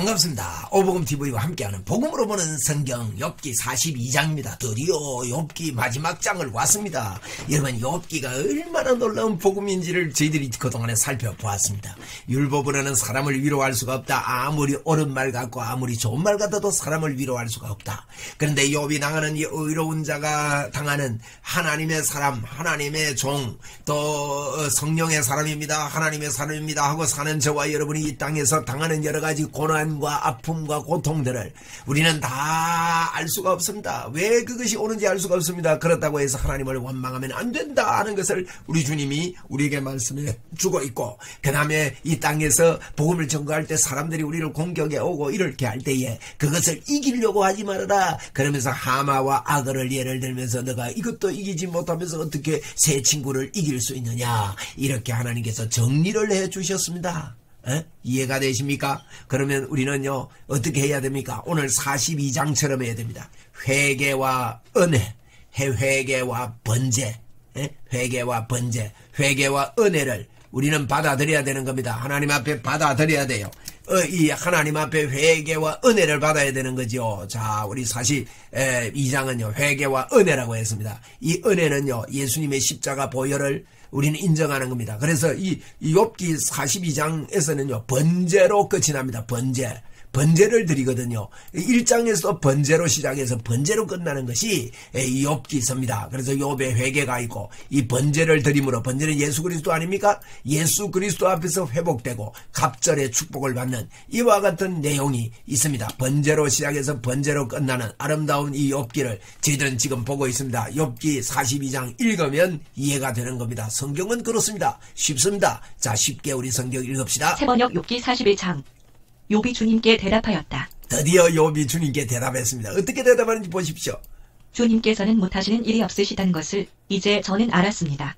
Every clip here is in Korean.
반갑습니다. 오복음TV와 함께하는 복음으로 보는 성경 욥기 42장입니다. 드디어 욥기 마지막 장을 왔습니다. 여러분, 욥기가 얼마나 놀라운 복음인지를 저희들이 그동안에 살펴보았습니다. 율법으로는 사람을 위로할 수가 없다. 아무리 옳은 말 같고 아무리 좋은 말 같아도 사람을 위로할 수가 없다. 그런데 욥이 당하는 이 의로운 자가 당하는 하나님의 사람, 하나님의 종, 또 성령의 사람입니다. 하나님의 사람입니다 하고 사는 저와 여러분이 이 땅에서 당하는 여러 가지 고난과 아픔과 고통들을 우리는 다 알 수가 없습니다. 왜 그것이 오는지 알 수가 없습니다. 그렇다고 해서 하나님을 원망하면 안 된다 하는 것을 우리 주님이 우리에게 말씀해 주고 있고, 그 다음에 이 땅에서 복음을 전거할 때 사람들이 우리를 공격해 오고 이렇게 할 때에 그것을 이기려고 하지 말아라. 그러면서 하마와 악어를 예를 들면서 너가 이것도 이기지 못하면서 어떻게 새 친구를 이길 수 있느냐, 이렇게 하나님께서 정리를 해 주셨습니다. 이해가 되십니까? 그러면 우리는요 어떻게 해야 됩니까? 오늘 42장처럼 해야 됩니다. 회개와 은혜, 회개와 번제, 회개와 번제, 회개와 은혜를 우리는 받아들여야 되는 겁니다. 하나님 앞에 받아들여야 돼요. 이 하나님 앞에 회개와 은혜를 받아야 되는 거죠. 자, 우리 42장은요 회개와 은혜라고 했습니다. 이 은혜는요 예수님의 십자가 보혈을 우리는 인정하는 겁니다. 그래서 이 욥기 42장에서는요 번제로 끝이 납니다. 번제를 드리거든요. 1장에서 번제로 시작해서 번제로 끝나는 것이 이 욥기서입니다. 그래서 욥의 회개가 있고, 이 번제를 드림으로, 번제는 예수 그리스도 아닙니까? 예수 그리스도 앞에서 회복되고 갑절의 축복을 받는 이와 같은 내용이 있습니다. 번제로 시작해서 번제로 끝나는 아름다운 이 욥기를 저희들은 지금 보고 있습니다. 욥기 42장 읽으면 이해가 되는 겁니다. 성경은 그렇습니다. 쉽습니다. 자, 쉽게 우리 성경 읽읍시다. 새번역 욥기 41장. 욥이 주님께 대답하였다. 드디어 욥이 주님께 대답했습니다. 어떻게 대답하는지 보십시오. 주님께서는 못하시는 일이 없으시다는 것을 이제 저는 알았습니다.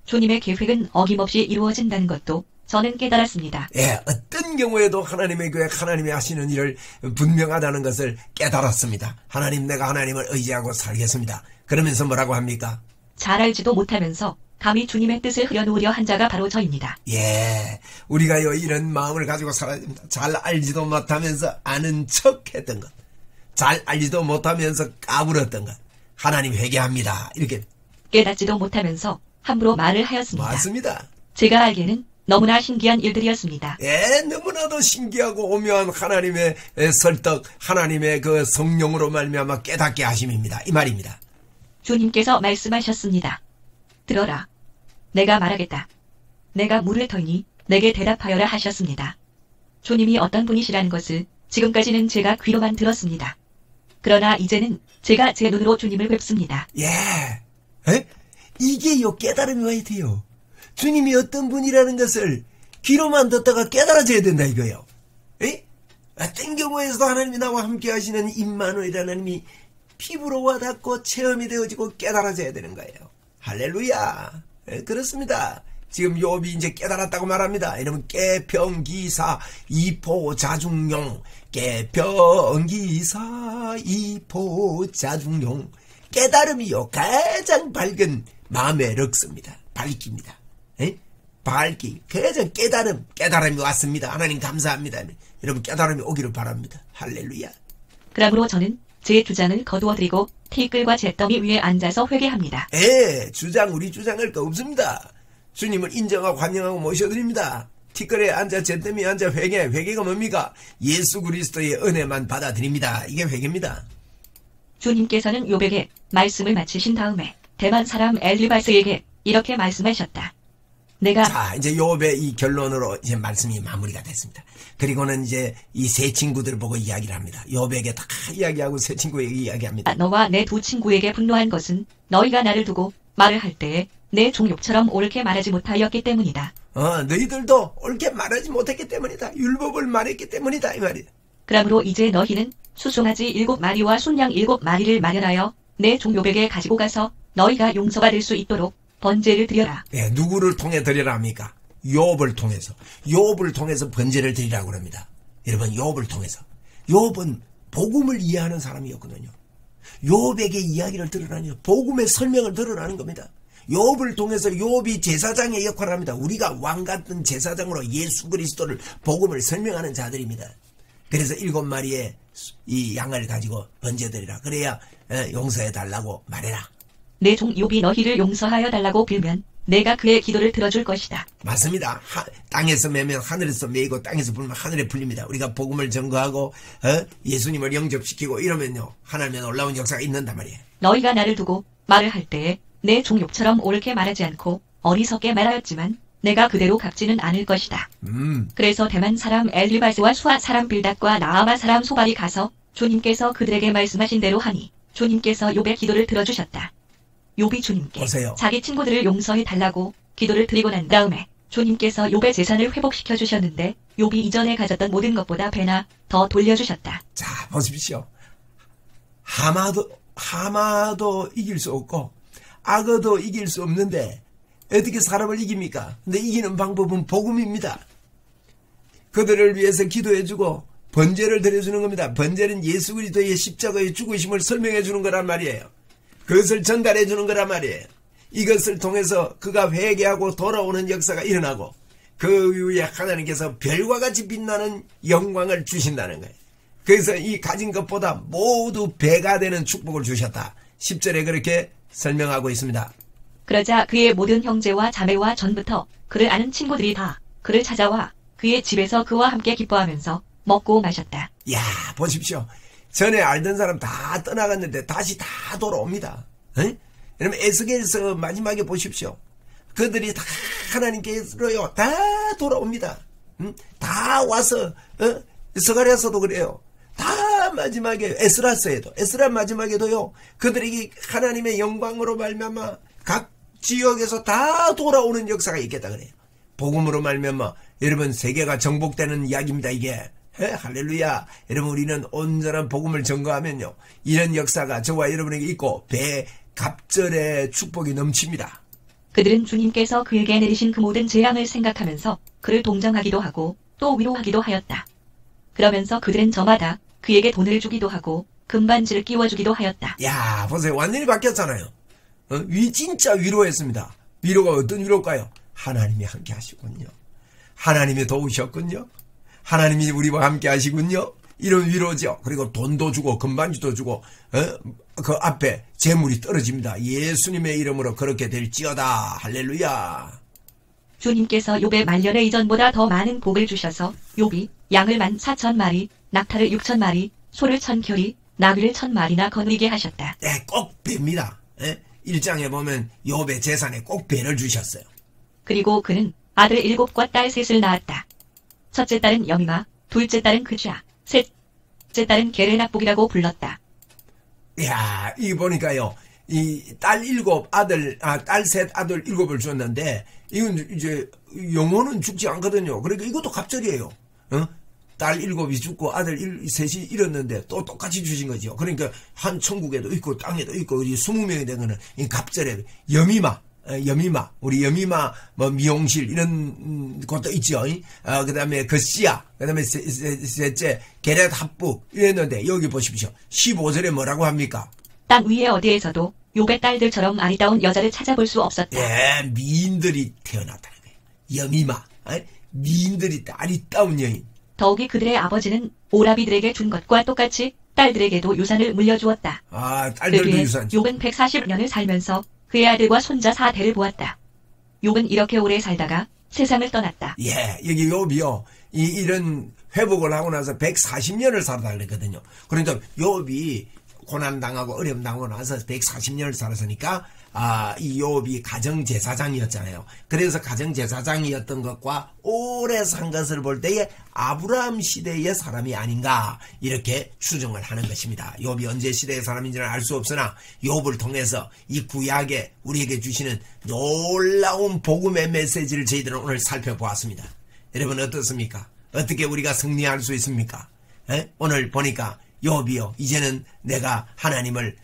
주님의 계획은 어김없이 이루어진다는 것도 저는 깨달았습니다. 예, 어떤 경우에도 하나님의 계획, 하나님이 하시는 일을 분명하다는 것을 깨달았습니다. 하나님, 내가 하나님을 의지하고 살겠습니다. 그러면서 뭐라고 합니까? 잘 알지도 못하면서 감히 주님의 뜻을 흐려놓으려 한 자가 바로 저입니다. 예, 우리가요 이런 마음을 가지고 살아야 됩니다. 잘 알지도 못하면서 아는 척 했던 것, 잘 알지도 못하면서 까불었던 것, 하나님 회개합니다. 이렇게 깨닫지도 못하면서 함부로 말을 하였습니다. 맞습니다. 제가 알기에는 너무나 신기한 일들이었습니다. 예, 너무나도 신기하고 오묘한 하나님의 설득, 하나님의 그 성령으로 말미암아 깨닫게 하심입니다. 이 말입니다. 주님께서 말씀하셨습니다. 들어라. 내가 말하겠다. 내가 물을 터이니 내게 대답하여라 하셨습니다. 주님이 어떤 분이시라는 것을 지금까지는 제가 귀로만 들었습니다. 그러나 이제는 제가 제 눈으로 주님을 뵙습니다. 예, 이게요 깨달음이 와야 돼요. 주님이 어떤 분이라는 것을 귀로만 듣다가 깨달아져야 된다 이거예요. 어떤 경우에서도 하나님이 나와 함께 하시는 임마누엘 하나님이 피부로 와닿고 체험이 되어지고 깨달아져야 되는 거예요. 할렐루야. 그렇습니다. 지금 욥이 이제 깨달았다고 말합니다. 이러면 깨평기사 이포자중용, 깨평기사 이포자중용. 깨달음이요 가장 밝은 마음의 럭스입니다. 밝기입니다. 밝기, 가장 깨달음이 왔습니다. 하나님 감사합니다. 여러분 깨달음이 오기를 바랍니다. 할렐루야. 그러므로 저는 제 주장을 거두어드리고 티끌과 잿더미 위에 앉아서 회개합니다. 우리 주장할 거 없습니다. 주님을 인정하고 환영하고 모셔드립니다. 티끌에 앉아 잿더미에 앉아 회개가 뭡니까? 예수 그리스도의 은혜만 받아들입니다. 이게 회개입니다. 주님께서는 욥에게 말씀을 마치신 다음에 대만 사람 엘리바스에게 이렇게 말씀하셨다. 자, 이제 욥의 이 결론으로 이제 말씀이 마무리가 됐습니다. 그리고는 이제 이 세 친구들을 보고 이야기를 합니다. 욥에게 다 이야기하고 세 친구에게 이야기합니다. 너와 내 두 친구에게 분노한 것은 너희가 나를 두고 말을 할 때에 내 종 욥처럼 옳게 말하지 못하였기 때문이다. 너희들도 옳게 말하지 못했기 때문이다. 율법을 말했기 때문이다 이 말이다. 그러므로 이제 너희는 수송아지 7마리와 순양 7마리를 마련하여 내 종 욥에게 가지고 가서 너희가 용서받을 수 있도록 번제를 드려라. 네, 누구를 통해 드리라 합니까? 욥을 통해서 번제를 드리라고 합니다. 여러분, 욥을 통해서. 욥은 복음을 이해하는 사람이었거든요. 욥에게 이야기를 들으라니 복음의 설명을 들으라는 겁니다. 욥을 통해서 욥이 제사장의 역할을 합니다. 우리가 왕 같은 제사장으로 예수 그리스도를 복음을 설명하는 자들입니다. 그래서 7마리의 이 양을 가지고 번제드리라. 그래야 용서해 달라고 말해라. 내 종 욥이 너희를 용서하여 달라고 빌면 내가 그의 기도를 들어줄 것이다. 맞습니다. 땅에서 매면 하늘에서 매이고 땅에서 불면 하늘에 풀립니다. 우리가 복음을 전거하고 예수님을 영접시키고 이러면요 하나님의 놀라운 역사가 있는단 말이에요. 너희가 나를 두고 말을 할 때에 내 종 욥처럼 옳게 말하지 않고 어리석게 말하였지만 내가 그대로 갚지는 않을 것이다. 그래서 대만 사람 엘리바스와 수아 사람 빌닷과 나아마 사람 소발이 가서 주님께서 그들에게 말씀하신 대로 하니 주님께서 욥의 기도를 들어주셨다. 욥이 주님께 보세요. 자기 친구들을 용서해 달라고 기도를 드리고 난 다음에 주님께서 욥의 재산을 회복시켜 주셨는데 욥이 이전에 가졌던 모든 것보다 배나 더 돌려주셨다. 자 보십시오. 하마도 이길 수 없고 악어도 이길 수 없는데 어떻게 사람을 이깁니까? 근데 이기는 방법은 복음입니다. 그들을 위해서 기도해주고 번제를 드려주는 겁니다. 번제는 예수 그리스도의 십자가의 죽으심을 설명해 주는 거란 말이에요. 그것을 전달해 주는 거란 말이에요. 이것을 통해서 그가 회개하고 돌아오는 역사가 일어나고 그 이후에 하나님께서 별과 같이 빛나는 영광을 주신다는 거예요. 그래서 이 가진 것보다 모두 배가 되는 축복을 주셨다. 10절에 그렇게 설명하고 있습니다. 그러자 그의 모든 형제와 자매와 전부터 그를 아는 친구들이 다 그를 찾아와 그의 집에서 그와 함께 기뻐하면서 먹고 마셨다. 야 보십시오. 전에 알던 사람 다 떠나갔는데 다시 다 돌아옵니다. 여러분 에스겔서 마지막에 보십시오. 그들이 다 하나님께로요 다 돌아옵니다. 다 와서 스가랴서도 그래요. 다 마지막에 에스라 마지막에도요 그들이 하나님의 영광으로 말미암아 각 지역에서 다 돌아오는 역사가 있겠다 그래요. 복음으로 말미암아 여러분 세계가 정복되는 이야기입니다. 이게 할렐루야. 여러분 우리는 온전한 복음을 전거하면요 이런 역사가 저와 여러분에게 있고 갑절의 축복이 넘칩니다. 그들은 주님께서 그에게 내리신 그 모든 재앙을 생각하면서 그를 동정하기도 하고 또 위로하기도 하였다. 그러면서 그들은 저마다 그에게 돈을 주기도 하고 금반지를 끼워주기도 하였다. 야 보세요. 완전히 바뀌었잖아요. 진짜 위로했습니다. 위로가 어떤 위로일까요? 하나님이 함께 하시군요. 하나님이 도우셨군요. 하나님이 우리와 함께 하시군요. 이런 위로죠. 그리고 돈도 주고 금반지도 주고 그 앞에 재물이 떨어집니다. 예수님의 이름으로 그렇게 될지어다. 할렐루야. 주님께서 욥의 말년에 이전보다 더 많은 복을 주셔서 욥이 양을 14,000마리, 낙타를 6,000마리, 소를 1,000켜리, 나귀를 1,000마리나 거느리게 하셨다. 네, 꼭 뵙니다. 1장에 보면 욥의 재산에 꼭 배를 주셨어요. 그리고 그는 아들 7과 딸 3을 낳았다. 첫째 딸은 여미마, 둘째 딸은 그좌, 셋째 딸은 게르낙복이라고 불렀다. 이야, 이 보니까요, 이 딸 7, 딸 3, 아들 7을 줬는데, 이건 이제 영혼은 죽지 않거든요. 그러니까 이것도 갑절이에요. 딸 7이 죽고 아들 3이 잃었는데 또 똑같이 주신 거죠. 그러니까 한 천국에도 있고 땅에도 있고 20명이 된 거는 이 갑절에 여미마, 우리 여미마 뭐 미용실 이런 곳도 있죠. 그 다음에 거시야, 그 다음에 셋째 게렛 합북 이랬는데 여기 보십시오. 15절에 뭐라고 합니까? 땅 위에 어디에서도 욥의 딸들처럼 아리따운 여자를 찾아볼 수 없었다. 예, 미인들이 태어났다는 거예요. 여미마, 미인들이 아리따운 여인. 더욱이 그들의 아버지는 오라비들에게 준 것과 똑같이 딸들에게도 유산을 물려주었다. 딸들도 유산. 욥은 140년을 살면서 그의 아들과 손자 4대를 보았다. 욥은 이렇게 오래 살다가 세상을 떠났다. 예, 여기 욥이요. 이런 회복을 하고 나서 140년을 살았다 그랬거든요. 그러니까 욥이 고난당하고 어려움당하고 나서 140년을 살았으니까 이 욥이 가정제사장이었잖아요. 그래서 가정제사장이었던 것과 오래 산 것을 볼 때에 아브라함 시대의 사람이 아닌가 이렇게 추정을 하는 것입니다. 욥이 언제 시대의 사람인지는 알 수 없으나 욥을 통해서 이 구약에 우리에게 주시는 놀라운 복음의 메시지를 저희들은 오늘 살펴보았습니다. 여러분 어떻습니까? 어떻게 우리가 승리할 수 있습니까? 오늘 보니까 욥이요, 이제는 내가 하나님을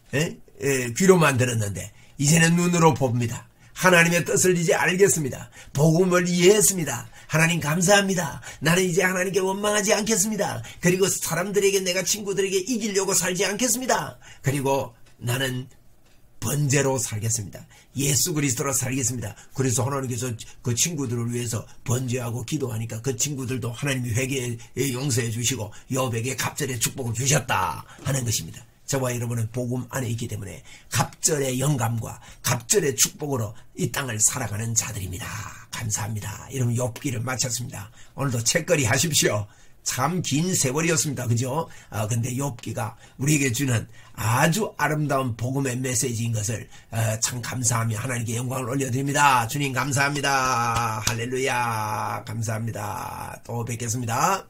귀로만 들었는데 이제는 눈으로 봅니다. 하나님의 뜻을 이제 알겠습니다. 복음을 이해했습니다. 하나님 감사합니다. 나는 이제 하나님께 원망하지 않겠습니다. 그리고 사람들에게, 내가 친구들에게 이기려고 살지 않겠습니다. 그리고 나는 번제로 살겠습니다. 예수 그리스도로 살겠습니다. 그래서 하나님께서 그 친구들을 위해서 번제하고 기도하니까 그 친구들도 하나님이 회개에 용서해 주시고 욥에게 갑절의 축복을 주셨다 하는 것입니다. 저와 여러분은 복음 안에 있기 때문에 갑절의 영감과 갑절의 축복으로 이 땅을 살아가는 자들입니다. 감사합니다. 여러분 욥기를 마쳤습니다. 오늘도 책거리 하십시오. 참 긴 세월이었습니다. 그죠? 근데 욥기가 우리에게 주는 아주 아름다운 복음의 메시지인 것을 참 감사하며 하나님께 영광을 올려드립니다. 주님 감사합니다. 할렐루야. 감사합니다. 또 뵙겠습니다.